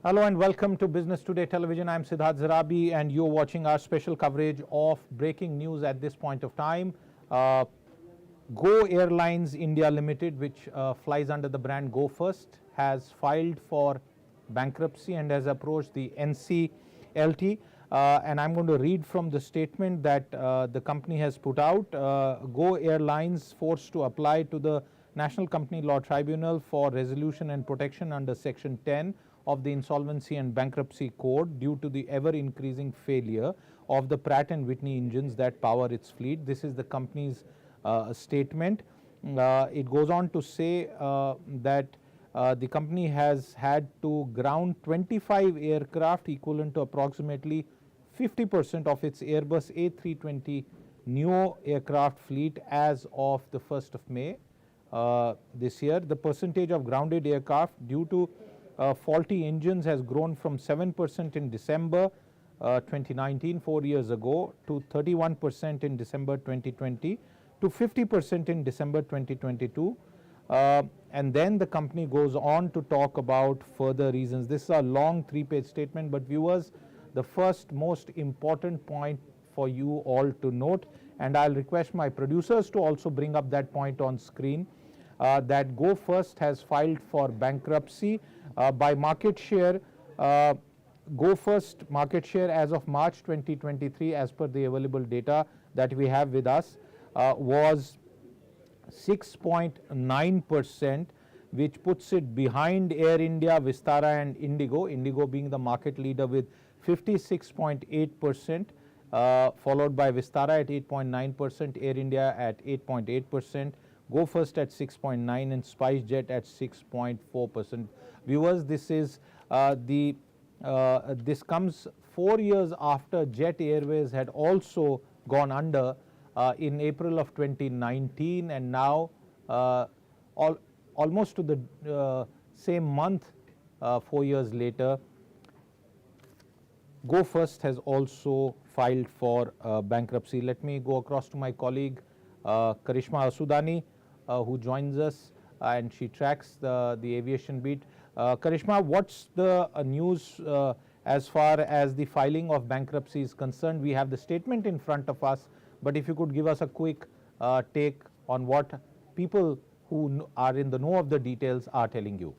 Hello and welcome to Business Today Television. I'm Siddharth Zarabi and you're watching our special coverage of breaking news at this point of time. Go Airlines India Limited, which flies under the brand Go First, has filed for bankruptcy and has approached the NCLT. And I'm going to read from the statement that the company has put out. Go Airlines forced to apply to the National Company Law Tribunal for resolution and protection under Section 10 of the Insolvency and Bankruptcy Code due to the ever-increasing failure of the Pratt & Whitney engines that power its fleet. This is the company's statement. It goes on to say that the company has had to ground 25 aircraft equivalent to approximately 50% of its Airbus A320 neo aircraft fleet as of the 1st of May this year. The percentage of grounded aircraft due to faulty engines has grown from 7% in December 2019, 4 years ago, to 31% in December 2020, to 50% in December 2022. And then the company goes on to talk about further reasons. This is a long 3-page statement, but viewers, the first most important point for you all to note, and I'll request my producers to also bring up that point on screen, that Go First has filed for bankruptcy. By market share, Go First market share as of March 2023, as per the available data that we have with us, was 6.9%, which puts it behind Air India, Vistara and Indigo, Indigo being the market leader with 56.8%, followed by Vistara at 8.9%, Air India at 8.8%, Go First at 6.9% and SpiceJet at 6.4%. Viewers, this is this comes 4 years after Jet Airways had also gone under in April of 2019, and now almost to the same month 4 years later, Go First has also filed for bankruptcy. Let me go across to my colleague Karishma Asudani, who joins us and she tracks the aviation beat. Karishma, what's the news as far as the filing of bankruptcy is concerned? We have the statement in front of us, but if you could give us a quick take on what people who are in the know of the details are telling you.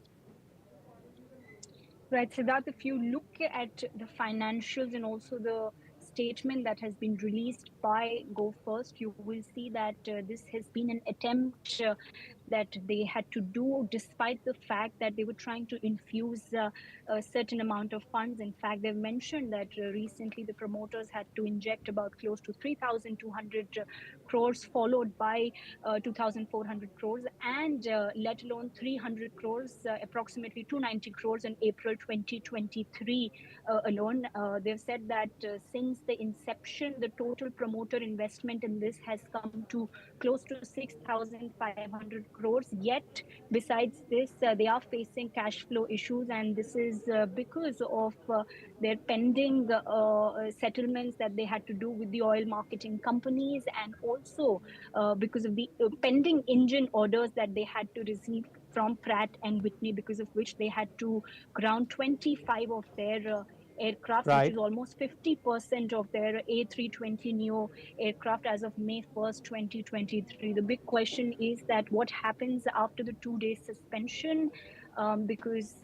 Right, Siddharth, if you look at the financials and also the statement that has been released by Go First, you will see that this has been an attempt that they had to do despite the fact that they were trying to infuse a certain amount of funds. In fact, they've mentioned that recently the promoters had to inject about close to 3,200 crores, followed by 2,400 crores, and let alone 300 crores, approximately 290 crores in April 2023 alone. They've said that since the inception, the total promoter investment in this has come to close to 6,500 crores. Yet, besides this, they are facing cash flow issues, and this is because of their pending settlements that they had to do with the oil marketing companies, and also because of the pending engine orders that they had to receive from Pratt and Whitney, because of which they had to ground 25 of their aircraft, Right. which is almost 50% of their A320 neo aircraft as of May 1st, 2023. The big question is that what happens after the 2-day suspension, because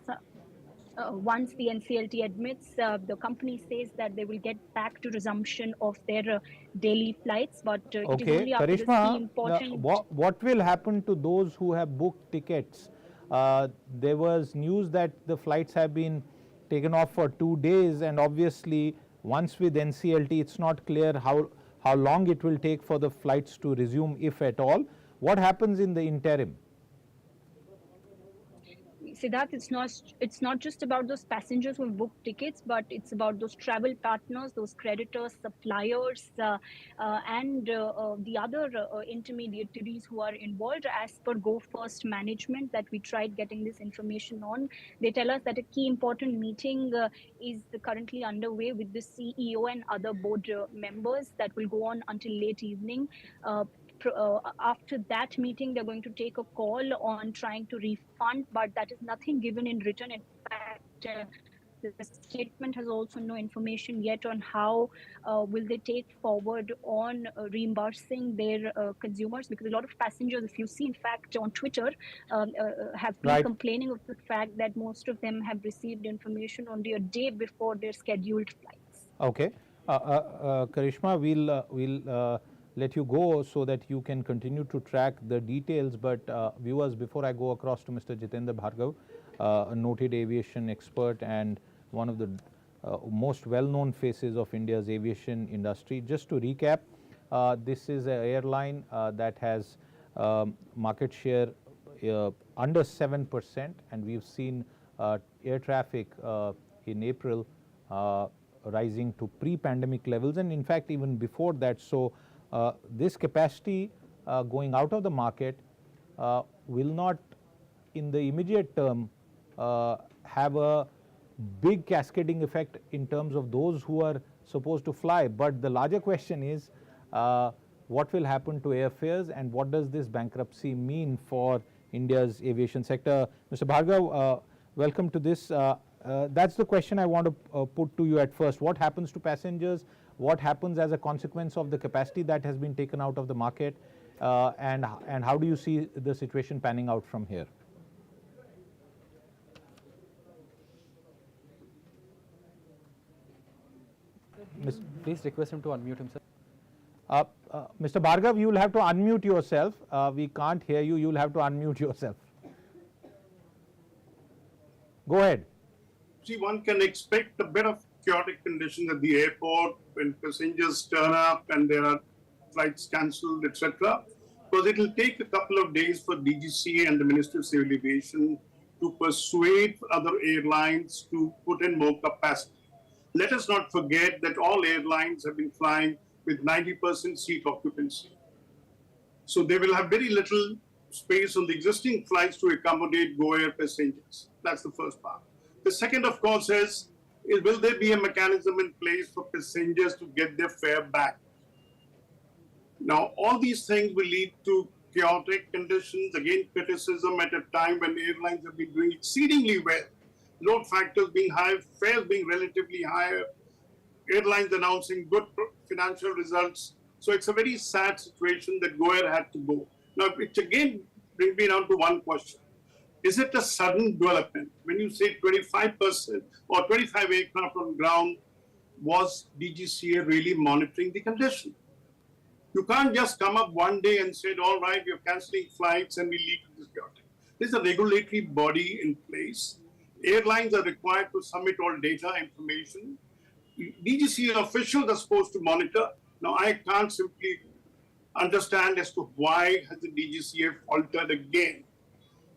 once the NCLT admits, the company says that they will get back to resumption of their daily flights, but it is only after this key important... What will happen to those who have booked tickets? There was news that the flights have been taken off for 2 days, and obviously once with NCLT it's not clear how long it will take for the flights to resume, if at all. What happens in the interim? Siddharth, it's not just about those passengers who booked tickets, but it's about those travel partners, those creditors, suppliers, and the other intermediaries who are involved. As per Go First management that we tried getting this information on, they tell us that a key important meeting is currently underway with the CEO and other board members that will go on until late evening. After that meeting, they're going to take a call on trying to refund, but that is nothing given in written. In fact, The statement has also no information yet on how will they take forward on reimbursing their consumers, because a lot of passengers, if you see, in fact, on Twitter, have been Right. complaining of the fact that most of them have received information only a day before their scheduled flights. Okay. Karishma, we'll let you go so that you can continue to track the details. But viewers, before I go across to Mr. Jitendra Bhargav, a noted aviation expert and one of the most well-known faces of India's aviation industry, just to recap, this is an airline that has market share under 7%, and we've seen air traffic in April rising to pre-pandemic levels, and in fact even before that. So this capacity going out of the market will not in the immediate term have a big cascading effect in terms of those who are supposed to fly. But the larger question is what will happen to airfares, and what does this bankruptcy mean for India's aviation sector? Mr. Bhargav, welcome to this. That's the question I want to put to you at first. What happens to passengers? What happens as a consequence of the capacity that has been taken out of the market? And how do you see the situation panning out from here? Please request him to unmute himself. Mr. Bhargav, you will have to unmute yourself. We can't hear you. You will have to unmute yourself. Go ahead. See, one can expect a bit of chaotic conditions at the airport when passengers turn up and there are flights cancelled, etc. Because it will take a couple of days for DGCA and the Ministry of Civil Aviation to persuade other airlines to put in more capacity. Let us not forget that all airlines have been flying with 90% seat occupancy. So they will have very little space on the existing flights to accommodate Go Air passengers. That's the first part. The second, of course, is will there be a mechanism in place for passengers to get their fare back? Now, all these things will lead to chaotic conditions, again, criticism at a time when airlines have been doing exceedingly well. Load factors being high, fares being relatively higher, airlines announcing good financial results. So it's a very sad situation that Go Air had to go. Now, it again brings me down to one question. Is it a sudden development? When you say 25% or 25 aircraft on ground, was DGCA really monitoring the condition? You can't just come up one day and say, all right, we're canceling flights and we lead to this chaotic. There's a regulatory body in place. Airlines are required to submit all data information. DGCA officials are supposed to monitor. Now, I can't simply understand as to why has the DGCA faltered again.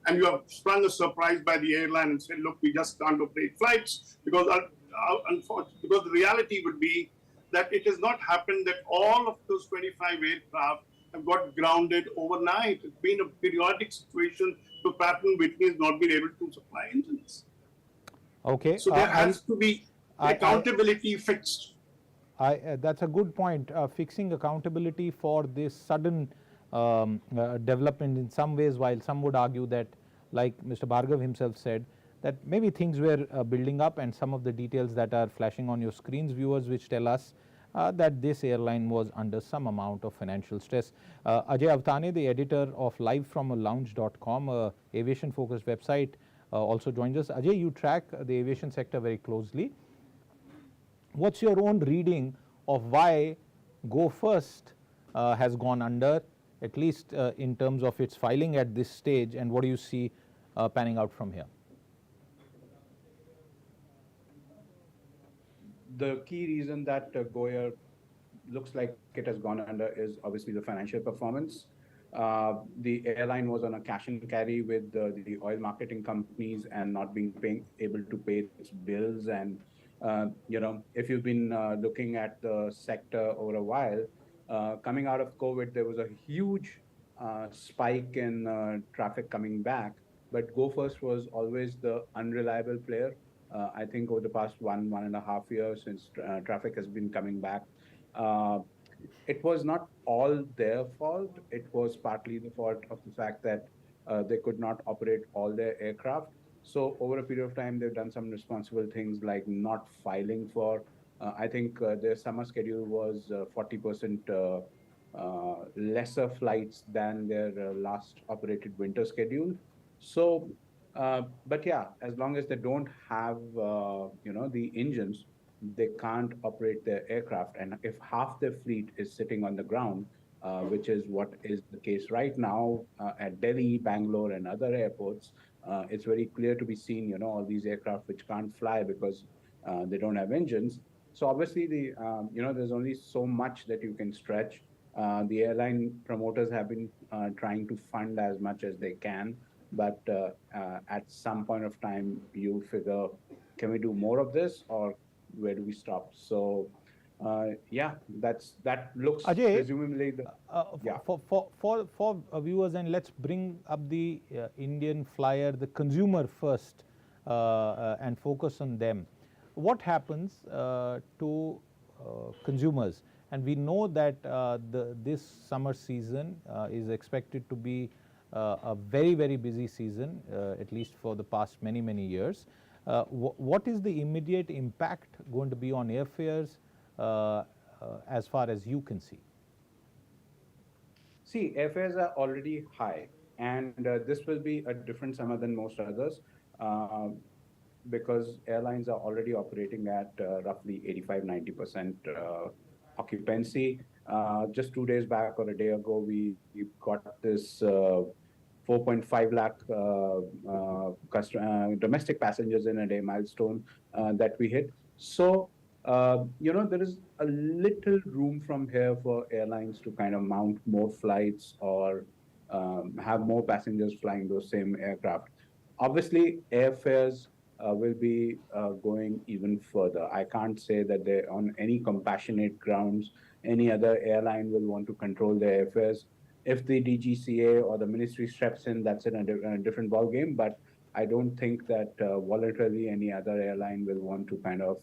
And you have sprung a surprise by the airline and said, look, we just can't operate flights because unfortunately, because the reality would be that it has not happened that all of those 25 aircraft have got grounded overnight. It's been a periodic situation to Pratt & Whitney has not been able to supply engines. Okay. So there has to be accountability fixed. That's a good point. Fixing accountability for this sudden development in some ways, while some would argue that, like Mr. Bhargav himself said, that maybe things were building up, and some of the details that are flashing on your screens, viewers, which tell us that this airline was under some amount of financial stress. Ajay Avtane, the editor of livefromalounge.com, a aviation focused website, also joins us. Ajay, you track the aviation sector very closely. What's your own reading of why Go First has gone under, at least in terms of its filing at this stage, and what do you see panning out from here? The key reason that Go Air looks like it has gone under is obviously the financial performance. The airline was on a cash and carry with the oil marketing companies and not being able to pay its bills. And if you've been looking at the sector over a while, coming out of COVID, there was a huge spike in traffic coming back. But Go First was always the unreliable player. I think over the past 1.5 years since traffic has been coming back, it was not all their fault. It was partly the fault of the fact that they could not operate all their aircraft. So over a period of time, they've done some responsible things like not filing for. I think their summer schedule was 40% lesser flights than their last operated winter schedule. So, but yeah, as long as they don't have, the engines, they can't operate their aircraft. And if half their fleet is sitting on the ground, which is what is the case right now at Delhi, Bangalore, and other airports, it's very clear to be seen, all these aircraft which can't fly because they don't have engines. So obviously, there's only so much that you can stretch. The airline promoters have been trying to fund as much as they can, but at some point of time, you figure, can we do more of this, or where do we stop? So, yeah, that looks Ajay, presumably yeah. For viewers, and let's bring up the Indian flyer, the consumer first, and focus on them. What happens to consumers? And we know that this summer season is expected to be a very, very busy season, at least for the past many, many years. What is the immediate impact going to be on airfares as far as you can see? See, airfares are already high, and this will be a different summer than most others uh, because airlines are already operating at roughly 85-90% occupancy. Just 2 days back or a day ago, we got this 4.5 lakh domestic passengers in a day milestone that we hit. So, there is a little room from here for airlines to kind of mount more flights or have more passengers flying those same aircraft. Obviously, airfares will be going even further. I can't say that they, on any compassionate grounds, any other airline will want to control their airfares. If the DGCA or the ministry steps in, that's in a different ballgame. But I don't think that voluntarily any other airline will want to kind of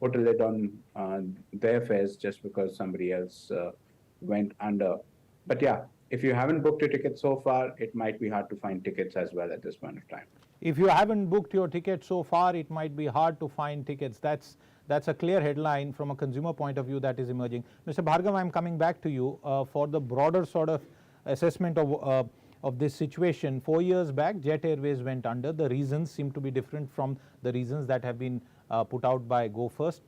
put a lid on their fares just because somebody else went under. But yeah, if you haven't booked your ticket so far, it might be hard to find tickets as well at this point of time. If you haven't booked your ticket so far, it might be hard to find tickets. That's a clear headline from a consumer point of view that is emerging. Mr. Bhargav, I'm coming back to you for the broader sort of assessment of this situation. 4 years back, Jet Airways went under. The reasons seem to be different from the reasons that have been put out by Go First.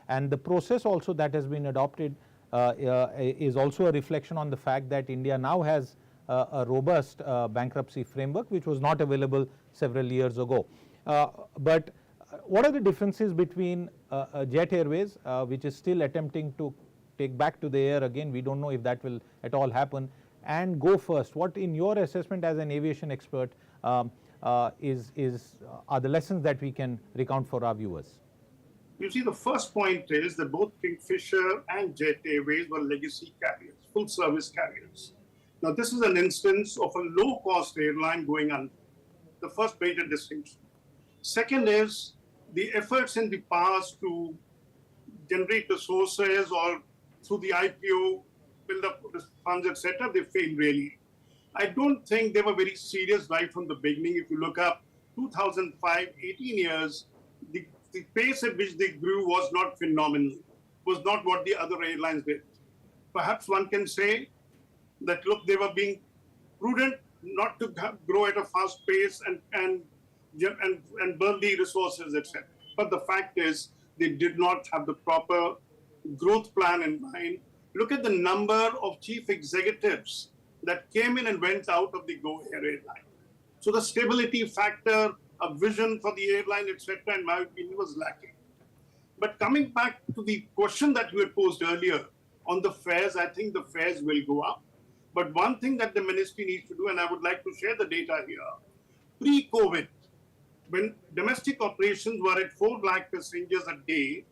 And the process also that has been adopted is also a reflection on the fact that India now has a robust bankruptcy framework, which was not available several years ago. But what are the differences between Jet Airways, which is still attempting to take back to the air again? We don't know if that will at all happen. And Go First, what in your assessment as an aviation expert are the lessons that we can recount for our viewers? You see, the first point is that both Kingfisher and Jet Airways were legacy carriers, full service carriers. Now, this is an instance of a low-cost airline going under. The first major distinction. Second is the efforts in the past to generate resources or through the IPO, build up funds, etc. They failed really. I don't think they were very serious right from the beginning. If you look up 2005, 18 years, the pace at which they grew was not phenomenal, was not what the other airlines did. Perhaps one can say that, look, they were being prudent not to grow at a fast pace and burn the resources, etc. But the fact is, they did not have the proper growth plan in mind. Look at the number of chief executives that came in and went out of the Go airline. So the stability factor, a vision for the airline, etc., in my opinion, was lacking. But coming back to the question that you had posed earlier on the fares, I think the fares will go up. But one thing that the ministry needs to do, and I would like to share the data here, pre-COVID, when domestic operations were at 4 lakh passengers a day,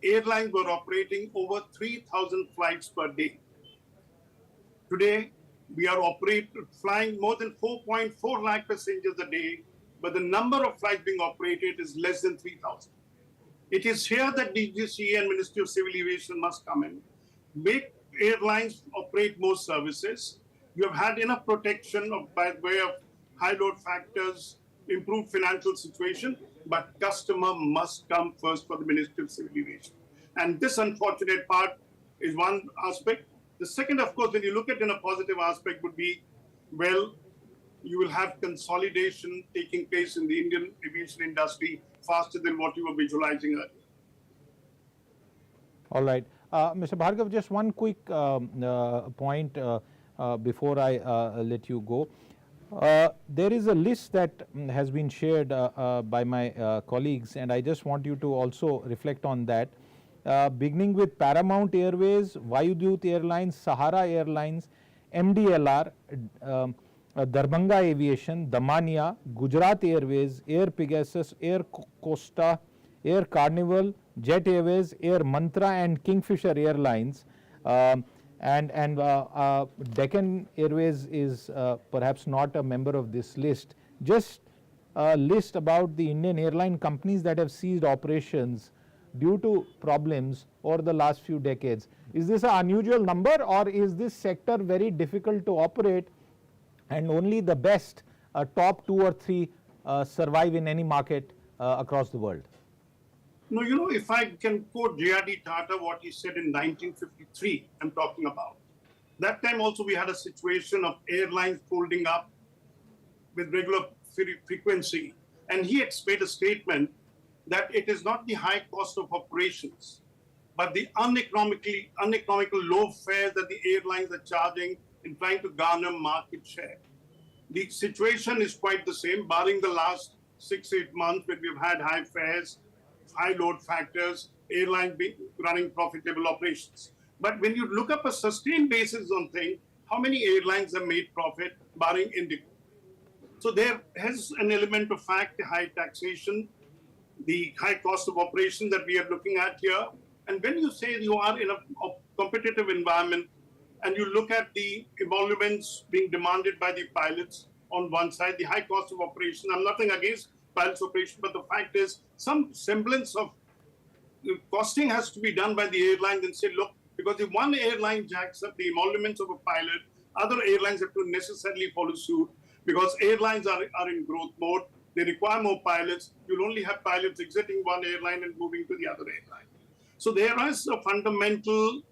airlines were operating over 3,000 flights per day. Today, we are flying more than 4.4 lakh passengers a day, but the number of flights being operated is less than 3,000. It is here that DGCA and Ministry of Civil Aviation must come in, make airlines operate more services. You have had enough protection by way of high load factors, improved financial situation, but customer must come first for the Ministry of Civil Aviation. And this unfortunate part is one aspect. The second, of course, when you look at it in a positive aspect would be, well, you will have consolidation taking place in the Indian aviation industry faster than what you were visualizing earlier. All right. Mr. Bhargav, just one quick point before I let you go. There is a list that has been shared by my colleagues, and I just want you to also reflect on that. Beginning with Paramount Airways, Vayudut Airlines, Sahara Airlines, MDLR, Darbhanga Aviation, Damania, Gujarat Airways, Air Pegasus, Air Costa, Air Carnival, Jet Airways, Air Mantra and Kingfisher Airlines, and Deccan Airways is perhaps not a member of this list. Just a list about the Indian airline companies that have ceased operations due to problems over the last few decades. Is this an unusual number, or is this sector very difficult to operate and only the best top 2 or 3 survive in any market across the world? No, you know, if I can quote J.R.D. Tata, what he said in 1953, I'm talking about. That time also we had a situation of airlines folding up with regular frequency. And he had made a statement that it is not the high cost of operations, but the uneconomical low fares that the airlines are charging in trying to garner market share. The situation is quite the same, barring the last 6-8 months when we've had high fares, high load factors, airlines running profitable operations. But when you look up a sustained basis on things, how many airlines have made profit, barring Indigo? So there has an element of fact, high taxation, the high cost of operation that we are looking at here. And when you say you are in a competitive environment and you look at the emoluments being demanded by the pilots on one side, the high cost of operation, I'm nothing against pilots operation, but the fact is some semblance of costing has to be done by the airlines and say, look, because if one airline jacks up the emoluments of a pilot, other airlines have to necessarily follow suit because airlines are in growth mode. They require more pilots. You'll only have pilots exiting one airline and moving to the other airline. So there is a fundamental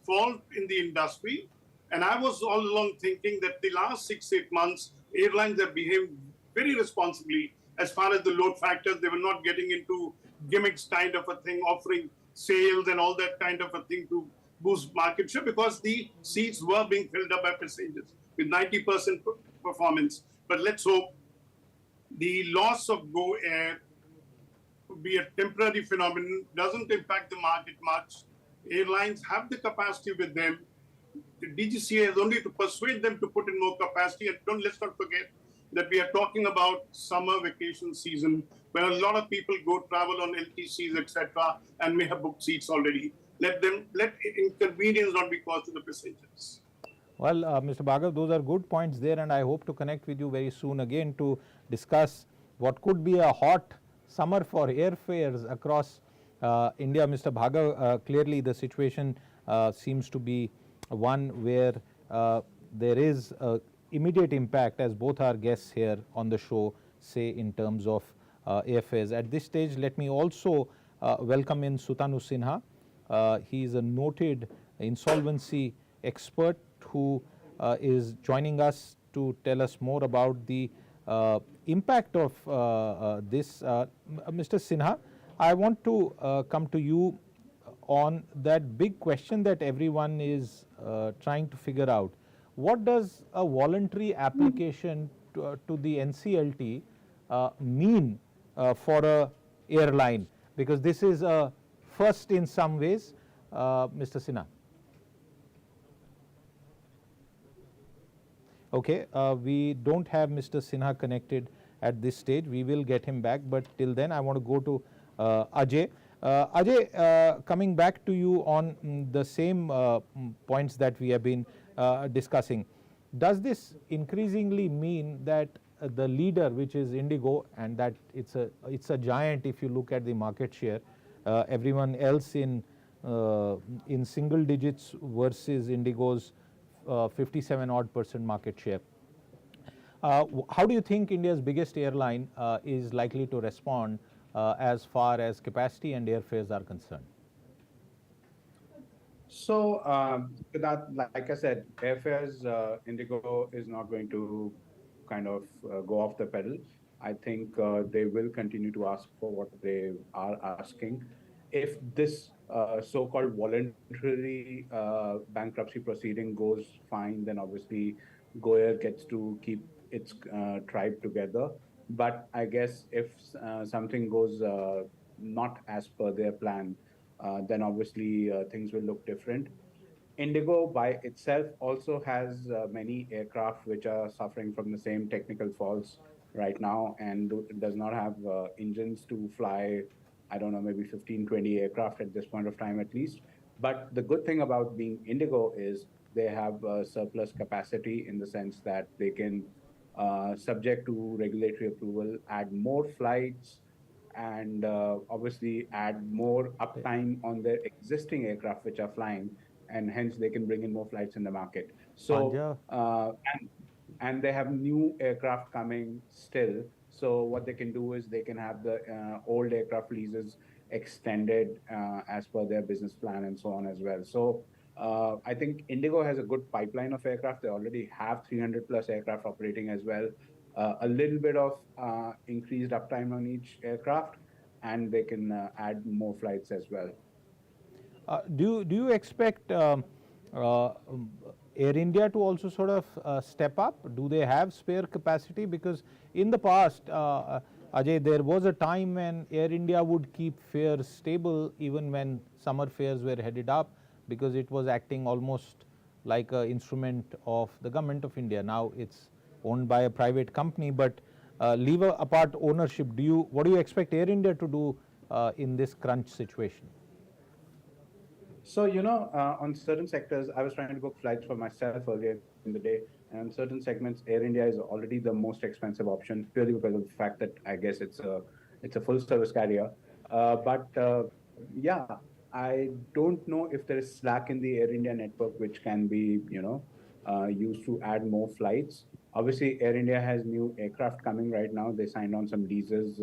fault in the industry. And I was all along thinking that the last 6-8 months, airlines have behaved very responsibly as far as the load factors. They were not getting into gimmicks kind of a thing, offering sales and all that kind of a thing to boost market share because the seats were being filled up by passengers with 90% performance. But let's hope the loss of Go Air could be a temporary phenomenon, doesn't impact the market much. Airlines have the capacity with them. The DGCA is only to persuade them to put in more capacity. And let's not forget that we are talking about summer vacation season where a lot of people go travel on LTCs, etc., and may have booked seats already. Let inconvenience not be caused to the passengers. Well, Mr. Bhargav, those are good points there, and I hope to connect with you very soon again to discuss what could be a hot summer for airfares across India. Mr. Bhargav, clearly the situation seems to be one where there is immediate impact, as both our guests here on the show say, in terms of airfares. At this stage, let me also welcome in Sutanu Sinha. He is a noted insolvency expert who is joining us to tell us more about the impact of this. Mr. Sinha, I want to come to you on that big question that everyone is trying to figure out. What does a voluntary application to the NCLT mean for a airline? Because this is a first in some ways. Mr. Sinha. Okay, we don't have Mr. Sinha connected at this stage. We will get him back, but till then I want to go to Ajay. Ajay, coming back to you on the same points that we have been discussing, does this increasingly mean that the leader, which is Indigo, and that it's a giant if you look at the market share, everyone else in single digits versus Indigo's 57% market share. How do you think India's biggest airline is likely to respond as far as capacity and airfares are concerned? So, that, like I said, airfares, Indigo is not going to kind of go off the pedal. I think they will continue to ask for what they are asking. If this so-called voluntary bankruptcy proceeding goes fine, then obviously Goyer gets to keep its tribe together. But I guess if something goes not as per their plan, then obviously things will look different. Indigo by itself also has many aircraft which are suffering from the same technical faults right now and does not have engines to fly, I don't know, maybe 15, 20 aircraft at this point of time at least. But the good thing about being Indigo is they have surplus capacity in the sense that they can, subject to regulatory approval, add more flights, and obviously add more uptime on their existing aircraft which are flying, and hence they can bring in more flights in the market. So, and they have new aircraft coming still. So what they can do is they can have the old aircraft leases extended as per their business plan and so on as well. So I think Indigo has a good pipeline of aircraft. They already have 300 plus aircraft operating as well. A little bit of increased uptime on each aircraft, and they can add more flights as well. Do you expect Air India to also sort of step up? Do they have spare capacity? Because in the past, Ajay, there was a time when Air India would keep fares stable even when summer fares were headed up, because it was acting almost like an instrument of the government of India. Now it's owned by a private company, but leave apart ownership, what do you expect Air India to do in this crunch situation? So, on certain sectors, I was trying to book flights for myself earlier in the day. And on certain segments, Air India is already the most expensive option, purely because of the fact that I guess it's a full service carrier. But yeah, I don't know if there is slack in the Air India network, which can be, used to add more flights. Obviously, Air India has new aircraft coming right now. They signed on some leases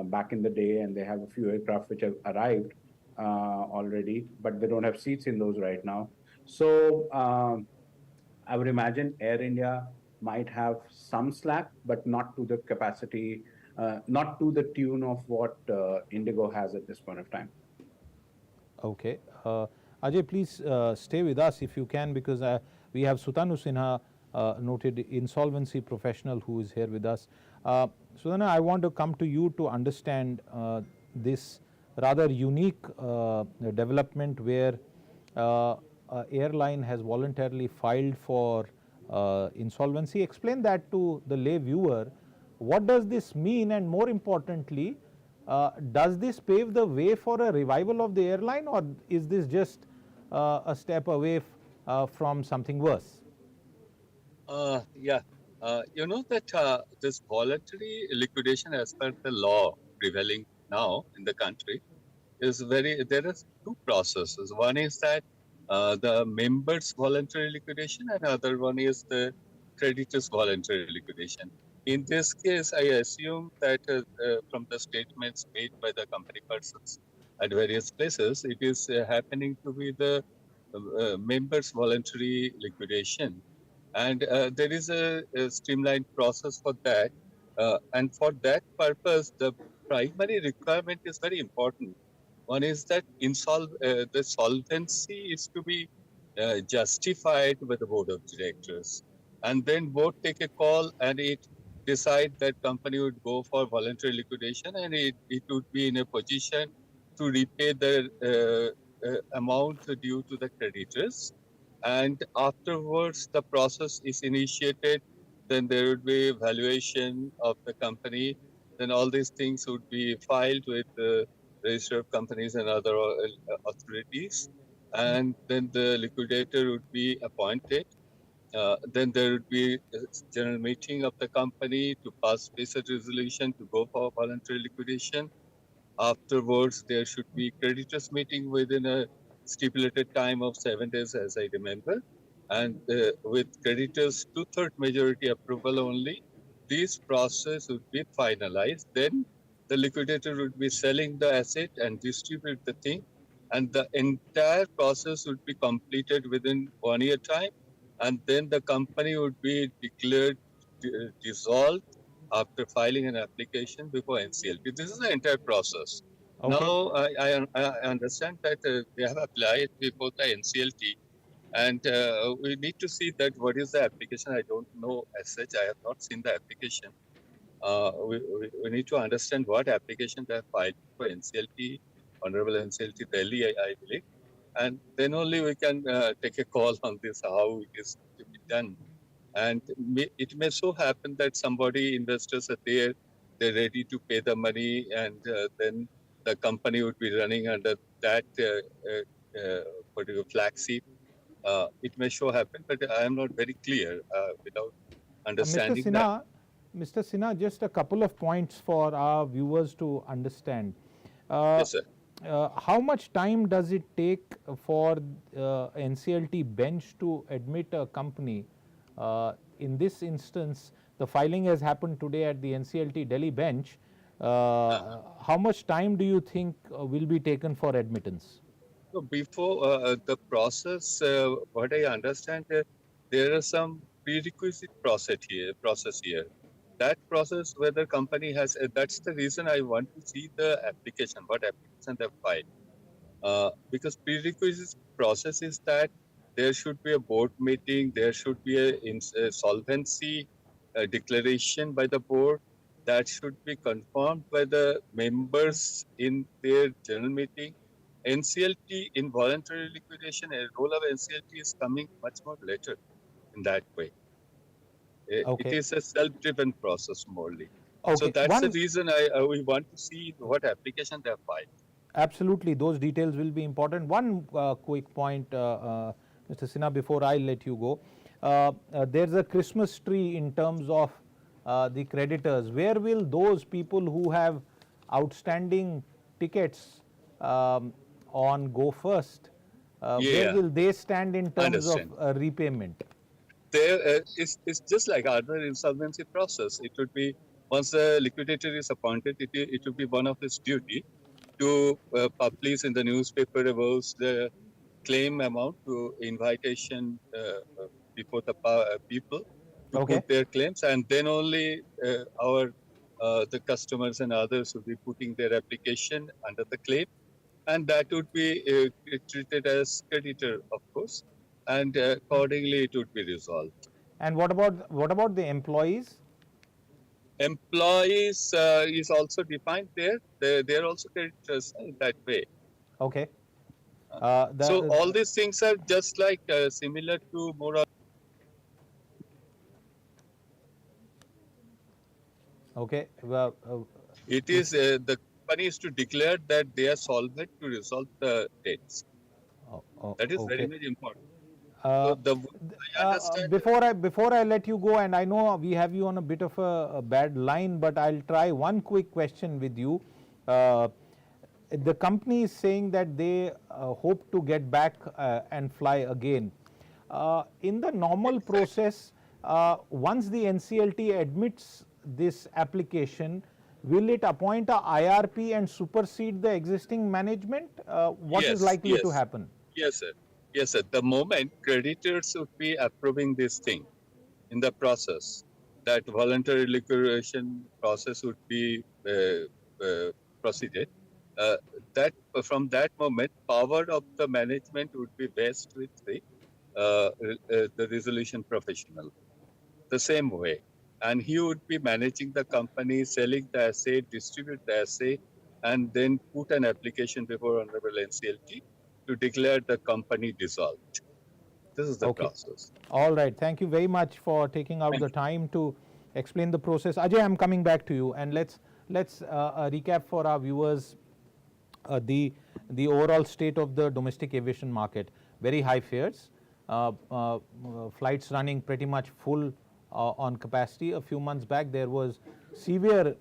back in the day, and they have a few aircraft which have arrived already, but they don't have seats in those right now. So I would imagine Air India might have some slack, but not to the capacity, not to the tune of what Indigo has at this point of time. Okay. Ajay, please stay with us if you can, because we have Sutanu Sinha, noted insolvency professional, who is here with us. Sutanu, I want to come to you to understand this rather unique development where airline has voluntarily filed for insolvency. Explain that to the lay viewer. What does this mean, and more importantly, does this pave the way for a revival of the airline, or is this just a step away from something worse? Yeah, you know that this voluntary liquidation, as per the law prevailing now in the country, is there are two processes. One is that the members voluntary liquidation, and other one is the creditors voluntary liquidation. In this case, I assume that from the statements made by the company persons at various places, it is happening to be the members voluntary liquidation, and there is a streamlined process for that. And for that purpose, the primary requirement is very important. One is that the solvency is to be justified by the board of directors, and then board take a call and it decide that company would go for voluntary liquidation, and it would be in a position to repay the amount due to the creditors. And afterwards, the process is initiated. Then there would be valuation of the company. Then all these things would be filed with the register of companies and other authorities. And then the liquidator would be appointed. Then there would be a general meeting of the company to pass basic resolution to go for voluntary liquidation. Afterwards, there should be creditors meeting within a stipulated time of 7 days, as I remember. and with creditors' two-third majority approval only, this process would be finalized. Then the liquidator would be selling the asset and distribute the thing, and the entire process would be completed within 1 year time, and then the company would be declared dissolved after filing an application before NCLT. This is the entire process. Okay. Now, I understand that they have applied before the NCLT, and we need to see that what is the application. I don't know as such. I have not seen the application. We need to understand what application they have filed for NCLT, Honorable NCLT Delhi, I believe, and then only we can take a call on this, how it is to be done. And it may so happen that somebody, investors are there, they're ready to pay the money, and then the company would be running under that particular flag sheet. It may so happen, but I am not very clear without understanding that. Mr. Sinha, just a couple of points for our viewers to understand. Yes, sir. How much time does it take for NCLT bench to admit a company? In this instance, the filing has happened today at the NCLT Delhi bench. How much time do you think will be taken for admittance? So before the process, what I understand, there are some prerequisite process here. That process, whether company has, that's the reason I want to see the application, what application they filed. Because prerequisite process is that there should be a board meeting, there should be a solvency declaration by the board, that should be confirmed by the members in their general meeting. NCLT in voluntary liquidation, a role of NCLT is coming much more later in that way. Okay. It is a self-driven process morely. Okay. So that's the reason we want to see what application they have filed. Absolutely, those details will be important. One quick point, Mr. Sinha, before I let you go. There's a Christmas tree in terms of the creditors. Where will those people who have outstanding tickets on Go First, where will they stand in terms of repayment? There, it's just like other insolvency process. It would be, once the liquidator is appointed, it would be one of his duty to publish in the newspaper about the claim amount to invitation before the people to put their claims, and then only the customers and others would be putting their application under the claim, and that would be treated as creditor, of course, and accordingly it would be resolved. And what about the employees? Employees is also defined there. They are also creditors in that way. Okay. So all these things are just like similar to more. Okay. It is the company is to declare that they are solvent to resolve the debts. That is very much important. Before I let you go, and I know we have you on a bit of a bad line, but I'll try one quick question with you. The company is saying that they hope to get back and fly again. In the normal process, once the NCLT admits this application, will it appoint a IRP and supersede the existing management? What is likely to happen? Yes, sir. Yes, sir. The moment creditors would be approving this thing in the process, that voluntary liquidation process would be proceeded. That from that moment, power of the management would be vested with the resolution professional. The same way, and he would be managing the company, selling the asset, distribute the asset, and then put an application before Honorable NCLT to declare the company dissolved. This is the process. All right. Thank you very much for taking out the time to explain the process. Ajay, I'm coming back to you, and let's recap for our viewers the overall state of the domestic aviation market. Very high fares, flights running pretty much full on capacity. A few months back, there was severe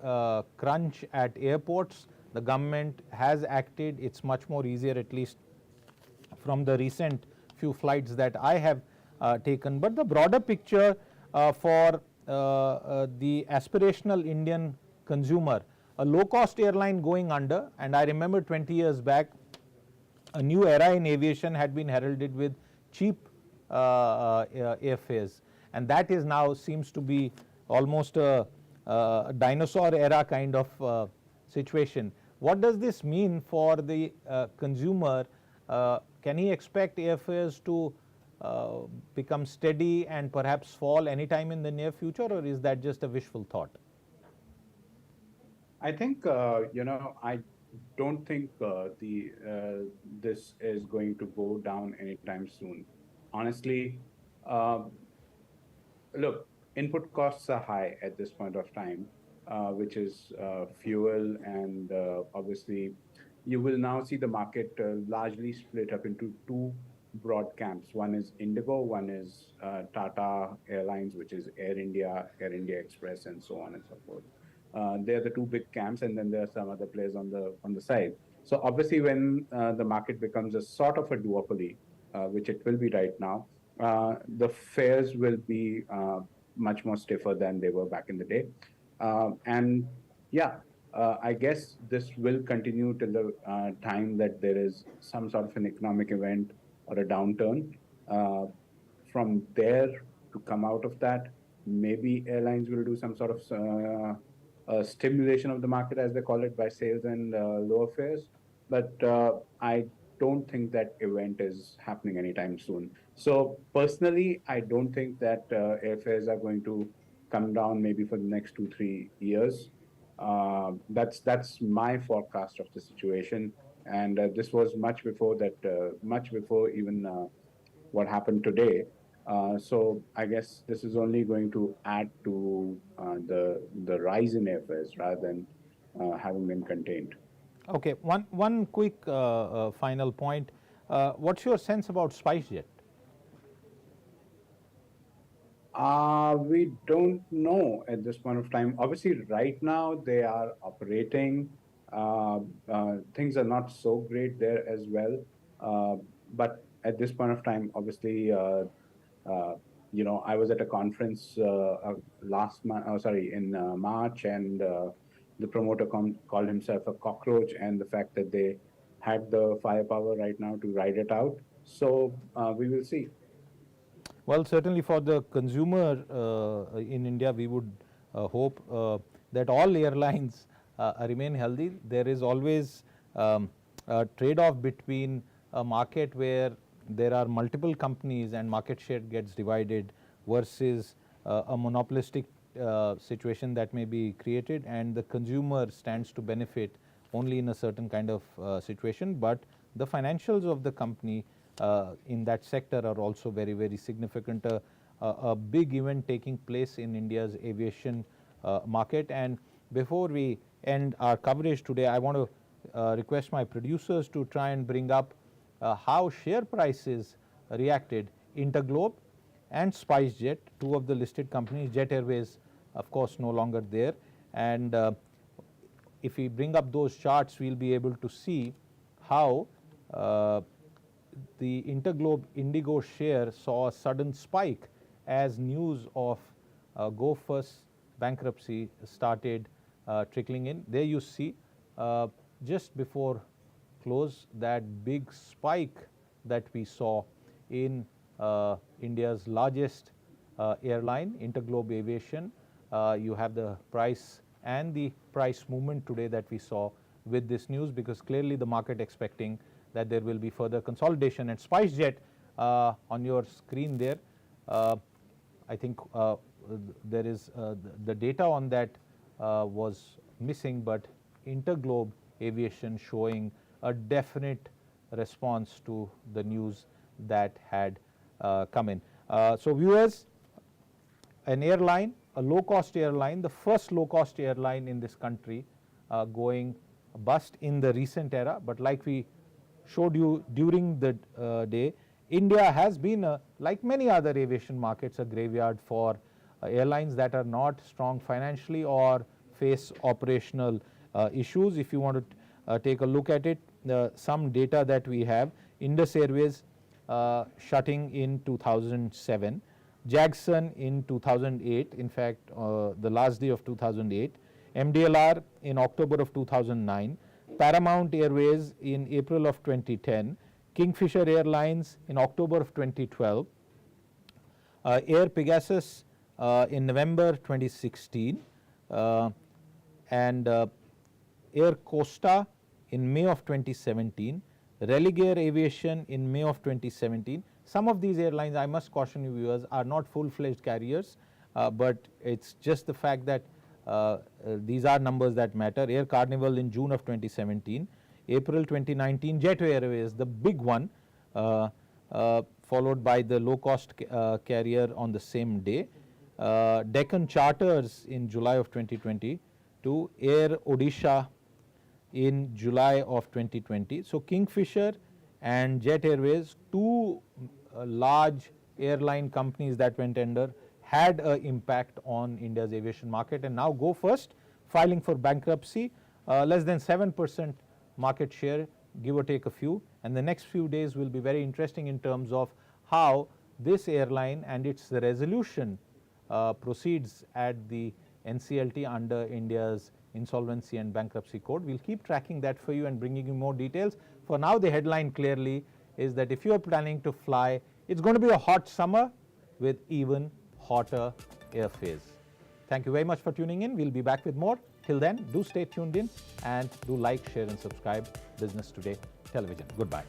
crunch at airports. The government has acted. It's much more easier, at least from the recent few flights that I have taken. But the broader picture for the aspirational Indian consumer, a low-cost airline going under, and I remember 20 years back, a new era in aviation had been heralded with cheap airfares, and that is now seems to be almost a dinosaur era kind of situation. What does this mean for the consumer? Can he expect airfares to become steady and perhaps fall anytime in the near future, or is that just a wishful thought? I think I don't think this is going to go down anytime soon. Honestly, look, input costs are high at this point of time, which is fuel, and obviously you will now see the market largely split up into two broad camps. One is Indigo, one is Tata Airlines, which is Air India Express, and so on and so forth. They're the two big camps, and then there are some other players on the side. So obviously, when the market becomes a sort of a duopoly, which it will be right now, the fares will be much more stiffer than they were back in the day. And yeah, I guess this will continue till the time that there is some sort of an economic event or a downturn. From there to come out of that, maybe airlines will do some sort of stimulation of the market, as they call it, by sales and lower fares. But I don't think that event is happening anytime soon. So personally, I don't think that airfares are going to come down maybe for the next 2-3 years. That's my forecast of the situation, and this was much before that, much before even what happened today. So I guess this is only going to add to the rise in airfares rather than having them contained. Okay, one quick final point. What's your sense about SpiceJet? We don't know at this point of time. Obviously, right now they are operating. Things are not so great there as well. But at this point of time, obviously, I was at a conference last month, in March, and the promoter called himself a cockroach, and the fact that they had the firepower right now to ride it out. So we will see. Well, certainly for the consumer in India, we would hope that all airlines remain healthy. There is always a trade-off between a market where there are multiple companies and market share gets divided versus a monopolistic situation that may be created, and the consumer stands to benefit only in a certain kind of situation. But the financials of the company in that sector are also very, very significant. A big event taking place in India's aviation market. And before we end our coverage today, I want to request my producers to try and bring up how share prices reacted. Interglobe and SpiceJet, two of the listed companies. Jet Airways, of course, no longer there. And if we bring up those charts, we'll be able to see how the Interglobe Indigo share saw a sudden spike as news of Go First bankruptcy started trickling in. There you see just before close that big spike that we saw in India's largest airline, Interglobe Aviation. You have the price and the price movement today that we saw with this news, because clearly the market expecting that there will be further consolidation. And SpiceJet on your screen there, I think there is the data on that was missing, but Interglobe Aviation showing a definite response to the news that had come in. So viewers, an airline, a low-cost airline, the first low-cost airline in this country going bust in the recent era, but like we showed you during the day, India has been, like many other aviation markets, a graveyard for airlines that are not strong financially or face operational issues. If you want to take a look at it, some data that we have, Indus Airways shutting in 2007. Jackson in 2008, in fact, the last day of 2008. MDLR in October of 2009. Paramount Airways in April of 2010. Kingfisher Airlines in October of 2012. Air Pegasus in November 2016. And Air Costa in May of 2017. Religare Aviation in May of 2017. Some of these airlines, I must caution you viewers, are not full-fledged carriers, but it's just the fact that these are numbers that matter. Air Carnival in June of 2017. April 2019, Jet Airways, the big one, followed by the low-cost carrier on the same day. Deccan Charters in July of 2020 to Air Odisha in July of 2020. So Kingfisher and Jet Airways, two large airline companies that went under, had an impact on India's aviation market. And now Go First, filing for bankruptcy, less than 7% market share, give or take a few. And the next few days will be very interesting in terms of how this airline and its resolution proceeds at the NCLT under India's Insolvency and Bankruptcy Code. We'll keep tracking that for you and bringing you more details. For now, the headline clearly is that if you are planning to fly, it's going to be a hot summer with even hotter airfares. Thank you very much for tuning in. We'll be back with more. Till then, do stay tuned in and do like, share and subscribe Business Today Television. Goodbye.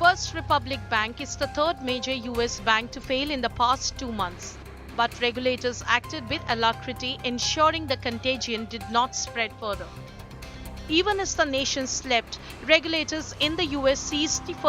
First Republic Bank is the third major US bank to fail in the past 2 months. But regulators acted with alacrity, ensuring the contagion did not spread further. Even as the nation slept, regulators in the US seized the First